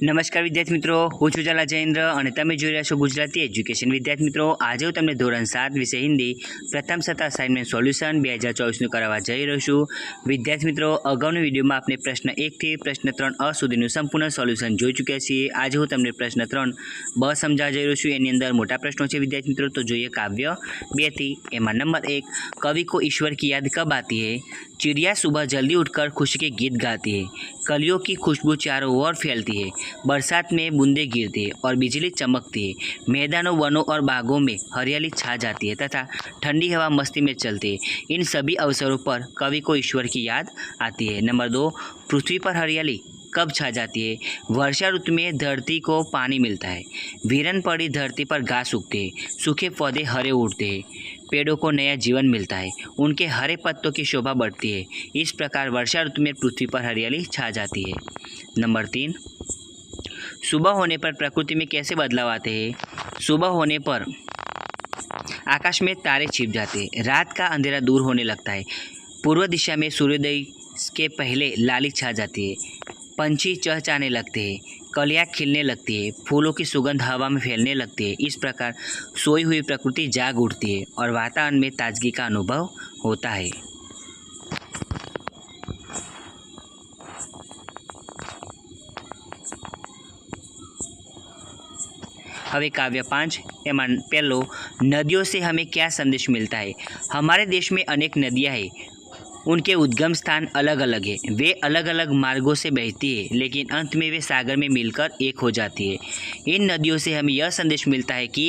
નમસ્કાર વિદ્યાર્થી મિત્રો, હું છું ઝાલા જયેન્દ્ર અને તમે જોઈ રહ્યા છો ગુજરાતી એજ્યુકેશન. વિદ્યાર્થી મિત્રો, આજે હું તમને ધોરણ 7 વિષય હિન્દી પ્રથમ સત્ર અસાઇનમેન્ટ સોલ્યુશન 2024નું કરાવવા જઈ રહ્યો છું. વિદ્યાર્થી મિત્રો, અગાઉની વિડીયોમાં આપણે પ્રશ્ન 1 થી પ્રશ્ન 3 અ સુધીનું સંપૂર્ણ સોલ્યુશન જોઈ ચૂક્યા છીએ. આજે હું તમને પ્રશ્ન 3 બ સમજાવવા જઈ રહ્યો છું. એની અંદર મોટા પ્રશ્નો છે વિદ્યાર્થી મિત્રો, તો જોઈએ કાવ્ય 2 થી. એમાં નંબર 1, कवि को ईश्वर की याद कब आती है? चिड़िया सुबह जल्दी उठकर खुशी के गीत गाती है, कलियों की खुशबू चारों ओर फैलती है, बरसात में बूंदें गिरती है और बिजली चमकती है, मैदानों वनों और बागों में हरियाली छा जाती है तथा ठंडी हवा मस्ती में चलती है. इन सभी अवसरों पर कवि को ईश्वर की याद आती है. नंबर 2, पृथ्वी पर हरियाली कब छा जाती है? वर्षा ऋतु में धरती को पानी मिलता है, वीरन पड़ी धरती पर घास उगते हैं, सूखे पौधे हरे उठते हैं, पेड़ों को नया जीवन मिलता है, उनके हरे पत्तों की शोभा बढ़ती है. इस प्रकार वर्षा ऋतु में पृथ्वी पर हरियाली छा जाती है. नंबर 3, सुबह होने पर प्रकृति में कैसे बदलाव आते हैं? सुबह होने पर आकाश में तारे छिप जाते हैं, रात का अंधेरा दूर होने लगता है, पूर्व दिशा में सूर्योदय के पहले लाली छा जाती है, पंछी चहचहाने लगते हैं, कलियाँ खिलने लगती है, फूलों की सुगंध हवा में फैलने लगती है. इस प्रकार सोई हुई प्रकृति जाग उठती है और वातावरण में ताजगी का अनुभव होता है. हवे काव्य 5 एમાં पहलो, नदियों से हमें क्या संदेश मिलता है? हमारे देश में अनेक नदियाँ हैं, उनके उद्गम स्थान अलग अलग है, वे अलग अलग मार्गों से बहती है लेकिन अंत में वे सागर में मिलकर एक हो जाती है. इन नदियों से हमें यह संदेश मिलता है कि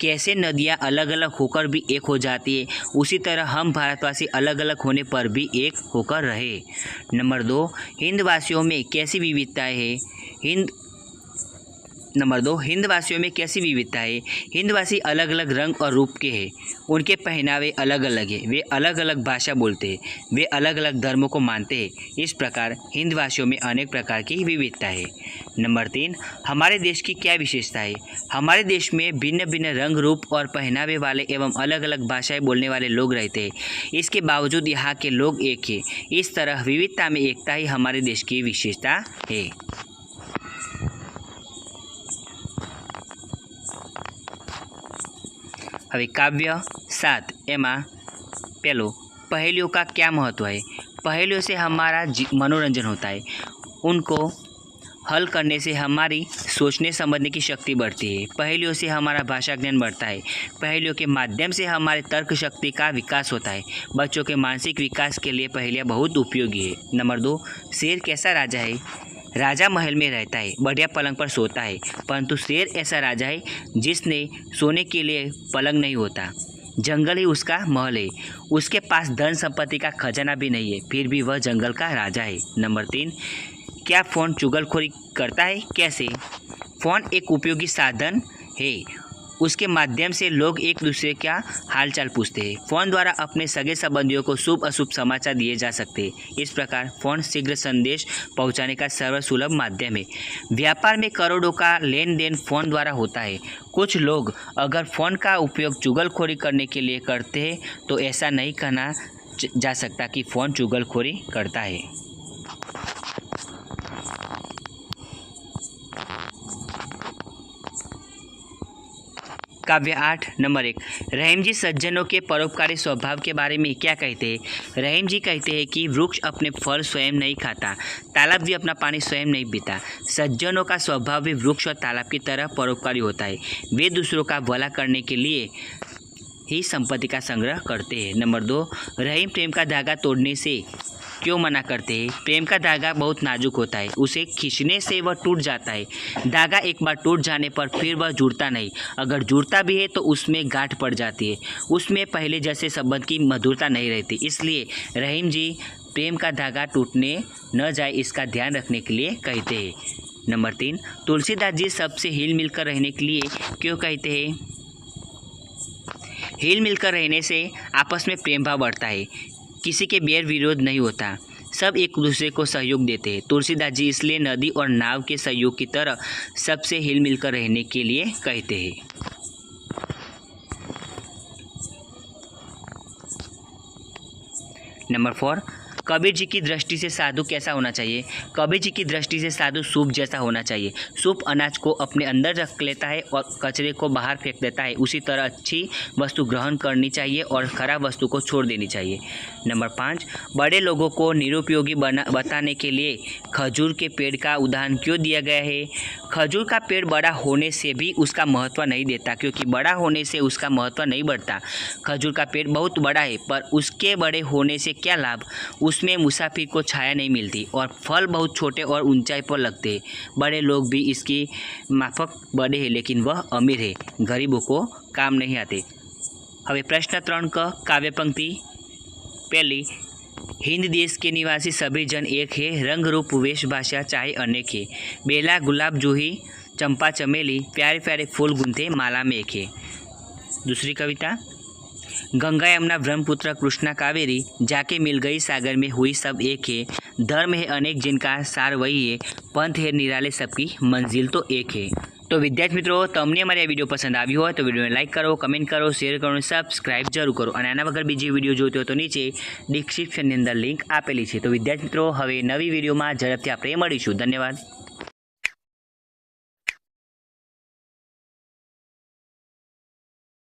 कैसे नदियाँ अलग अलग होकर भी एक हो जाती है, उसी तरह हम भारतवासी अलग अलग होने पर भी एक होकर रहे. नंबर 2, हिंदवासियों में कैसी विविधताएँ है? नंबर 2, हिंदवासियों में कैसी विविधता है? हिंदवासी अलग अलग रंग और रूप के हैं, उनके पहनावे अलग अलग है, वे अलग अलग भाषा बोलते हैं, वे अलग अलग धर्मों को मानते हैं. इस प्रकार हिंदवासियों में अनेक प्रकार की विविधता है. नंबर 3, हमारे देश की क्या विशेषता है? हमारे देश में भिन्न भिन्न रंग रूप और पहनावे वाले एवं अलग अलग भाषाएं बोलने वाले लोग रहते हैं, इसके बावजूद यहाँ के लोग एक हैं. इस तरह विविधता में एकता ही हमारे देश की विशेषता है. હવે કાવ્ય 7 એમાં पहलो, पहेलियों का क्या महत्व है? पहेलियों से हमारा मनोरंजन होता है, उनको हल करने से हमारी सोचने समझने की शक्ति बढ़ती है, पहेलियों से हमारा भाषा ज्ञान बढ़ता है, पहेलियों के माध्यम से हमारे तर्क शक्ति का विकास होता है, बच्चों के मानसिक विकास के लिए पहेलियाँ बहुत उपयोगी है. नंबर 2, शेर कैसा राजा है? राजा महल में रहता है, बढ़िया पलंग पर सोता है, परंतु शेर ऐसा राजा है जिसने सोने के लिए पलंग नहीं होता, जंगल ही उसका महल है, उसके पास धन संपत्ति का खजाना भी नहीं है, फिर भी वह जंगल का राजा है. नंबर 3, क्या फ़ोन चुगलखोरी करता है? कैसे? फ़ोन एक उपयोगी साधन है, उसके माध्यम से लोग एक दूसरे का हालचाल पूछते हैं. फ़ोन द्वारा अपने सगे संबंधियों को शुभ अशुभ समाचार दिए जा सकते हैं. इस प्रकार फ़ोन शीघ्र संदेश पहुंचाने का सर्वसुलभ माध्यम है. व्यापार में करोड़ों का लेन देन फ़ोन द्वारा होता है. कुछ लोग अगर फ़ोन का उपयोग चुगलखोरी करने के लिए करते हैं तो ऐसा नहीं कहना जा सकता कि फ़ोन चुगलखोरी करता है. काव्य 8 नंबर 1, रहीम जी सज्जनों के परोपकारी स्वभाव के बारे में क्या कहते हैं? रहीम जी कहते हैं कि वृक्ष अपने फल स्वयं नहीं खाता, तालाब भी अपना पानी स्वयं नहीं पीता. सज्जनों का स्वभाव भी वृक्ष और तालाब की तरह परोपकारी होता है, वे दूसरों का भला करने के लिए ही संपत्ति का संग्रह करते हैं. नंबर 2, रहीम प्रेम का धागा तोड़ने से क्यों मना करते हैं? प्रेम का धागा बहुत नाजुक होता है, उसे खींचने से वह टूट जाता है. धागा एक बार टूट जाने पर फिर वह जुड़ता नहीं, अगर जुड़ता भी है तो उसमें गांठ पड़ जाती है, उसमें पहले जैसे संबंध की मधुरता नहीं रहती. इसलिए रहीम जी प्रेम का धागा टूटने न जाए इसका ध्यान रखने के लिए कहते हैं. नंबर 3, तुलसीदास जी सबसे हिल मिलकर रहने के लिए क्यों कहते हैं? हिल मिलकर रहने से आपस में प्रेम भाव बढ़ता है, किसी के बैर विरोध नहीं होता, सब एक दूसरे को सहयोग देते हैं. तुलसीदास जी इसलिए नदी और नाव के सहयोग की तरह सबसे हिल मिलकर रहने के लिए कहते हैं. नंबर 4, कबीर जी की दृष्टि से साधु कैसा होना चाहिए? कबीर जी की दृष्टि से साधु सूप जैसा होना चाहिए। सूप अनाज को अपने अंदर रख लेता है और कचरे को बाहर फेंक देता है। उसी तरह अच्छी वस्तु ग्रहण करनी चाहिए और खराब वस्तु को छोड़ देनी चाहिए। नंबर 5, बड़े लोगों को निरुपयोगी बताने के लिए खजूर के पेड़ का उदाहरण क्यों दिया गया है? खजूर का पेड़ बड़ा होने से भी उसका महत्व नहीं देता, क्योंकि बड़ा होने से उसका महत्व नहीं बढ़ता। खजूर का पेड़ बहुत बड़ा है पर उसके बड़े होने से क्या लाभ? उसमें मुसाफिर को छाया नहीं मिलती और फल बहुत छोटे और ऊंचाई पर लगते हैं। बड़े लोग भी इसकी माफक बड़े हैं लेकिन वह अमीर है, गरीबों को काम नहीं आते। हवे प्रश्न 3 क काव्य पंक्ति। पहली, हिंद देश के निवासी सभी जन एक है, रंग रूप वेश भाषा चाहे अनेक है। बेला गुलाब जूही चंपा चमेली, प्यारे प्यारे फूल गुंथे माला में एक है। दूसरी कविता, गंगा यमुना ब्रह्मपुत्र कृष्णा कावेरी, जाके मिल गई सागर में हुई सब एक है। धर्म है अनेक जिनका सार वही है, पंथ है निराले सबकी मंजिल तो एक है। तो विद्यार्थी मित्रों, તમને અમારી આ વિડીયો પસંદ આવ્યો હોય તો વિડીયોને લાઇક કરો, કમેન્ટ કરો, શેર કરો અને સબસ્ક્રાઇબ જરૂર કરો। અને આના વગર બીજી વિડીયો જોઈતો હોય તો નીચે ડિસ્ક્રિપ્શનની અંદર લિંક આપેલી છે। તો વિદ્યાર્થી મિત્રો, હવે નવી વિડીયોમાં ઝડપથી આપણે મળીશું। ધન્યવાદ।